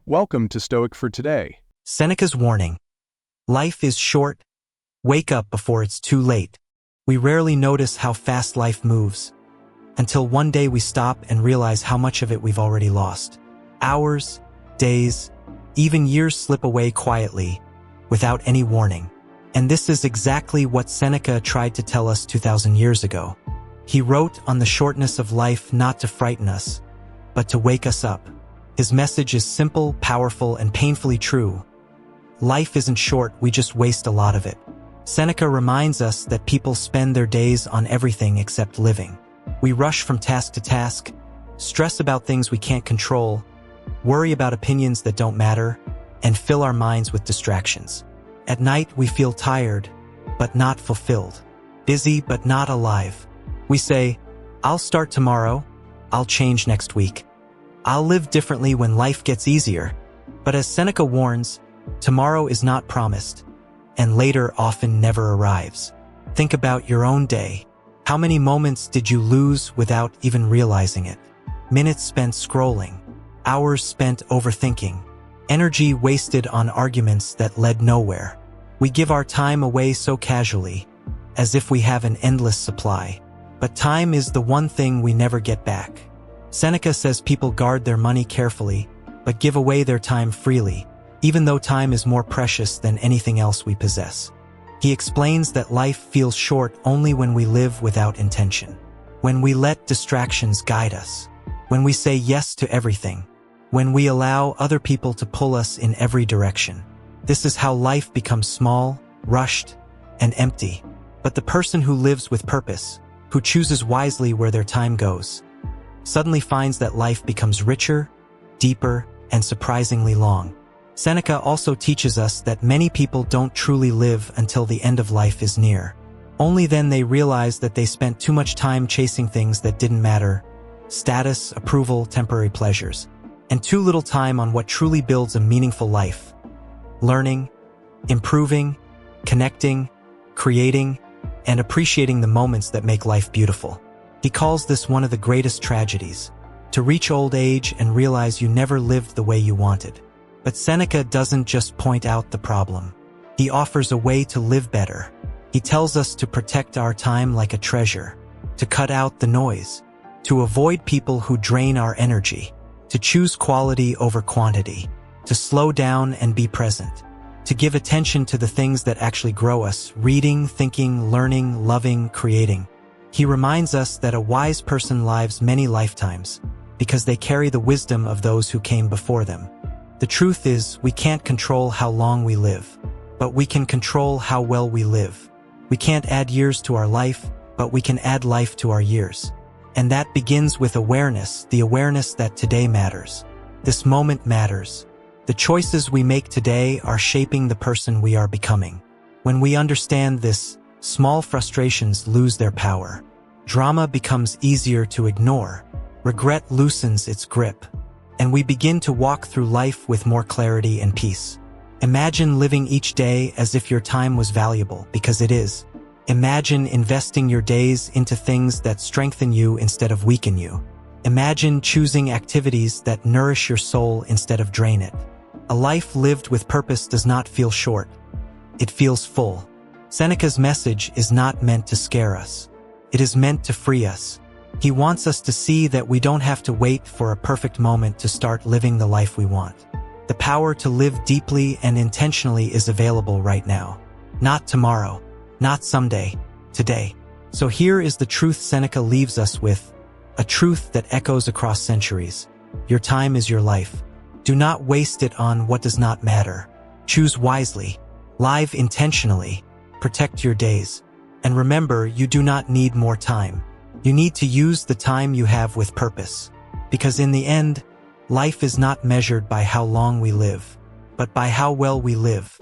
Welcome to Stoic for Today. Seneca's warning. Life is short. Wake up before it's too late. We rarely notice how fast life moves, until one day we stop and realize how much of it we've already lost. Hours, days, even years slip away quietly, without any warning. And this is exactly what Seneca tried to tell us 2,000 years ago. He wrote on the shortness of life not to frighten us, but to wake us up. His message is simple, powerful, and painfully true. Life isn't short, we just waste a lot of it. Seneca reminds us that people spend their days on everything except living. We rush from task to task, stress about things we can't control, worry about opinions that don't matter, and fill our minds with distractions. At night, we feel tired, but not fulfilled. Busy, but not alive. We say, I'll start tomorrow, I'll change next week. I'll live differently when life gets easier. But as Seneca warns, tomorrow is not promised, and later often never arrives. Think about your own day. How many moments did you lose without even realizing it? Minutes spent scrolling, hours spent overthinking, energy wasted on arguments that led nowhere. We give our time away so casually, as if we have an endless supply. But time is the one thing we never get back. Seneca says people guard their money carefully, but give away their time freely, even though time is more precious than anything else we possess. He explains that life feels short only when we live without intention, when we let distractions guide us, when we say yes to everything, when we allow other people to pull us in every direction. This is how life becomes small, rushed, and empty. But the person who lives with purpose, who chooses wisely where their time goes, suddenly finds that life becomes richer, deeper, and surprisingly long. Seneca also teaches us that many people don't truly live until the end of life is near. Only then they realize that they spent too much time chasing things that didn't matter: status, approval, temporary pleasures, and too little time on what truly builds a meaningful life: learning, improving, connecting, creating, and appreciating the moments that make life beautiful. He calls this one of the greatest tragedies, to reach old age and realize you never lived the way you wanted. But Seneca doesn't just point out the problem. He offers a way to live better. He tells us to protect our time like a treasure, to cut out the noise, to avoid people who drain our energy, to choose quality over quantity, to slow down and be present, to give attention to the things that actually grow us: reading, thinking, learning, loving, creating. He reminds us that a wise person lives many lifetimes because they carry the wisdom of those who came before them. The truth is, we can't control how long we live, but we can control how well we live. We can't add years to our life, but we can add life to our years. And that begins with awareness, the awareness that today matters. This moment matters. The choices we make today are shaping the person we are becoming. When we understand this, small frustrations lose their power. Drama becomes easier to ignore. Regret loosens its grip. And we begin to walk through life with more clarity and peace. Imagine living each day as if your time was valuable, because it is. Imagine investing your days into things that strengthen you instead of weaken you. Imagine choosing activities that nourish your soul instead of drain it. A life lived with purpose does not feel short. It feels full. Seneca's message is not meant to scare us. It is meant to free us. He wants us to see that we don't have to wait for a perfect moment to start living the life we want. The power to live deeply and intentionally is available right now. Not tomorrow, not someday, today. So here is the truth Seneca leaves us with, a truth that echoes across centuries. Your time is your life. Do not waste it on what does not matter. Choose wisely. Live intentionally. Protect your days. And remember, you do not need more time. You need to use the time you have with purpose. Because in the end, life is not measured by how long we live, but by how well we live.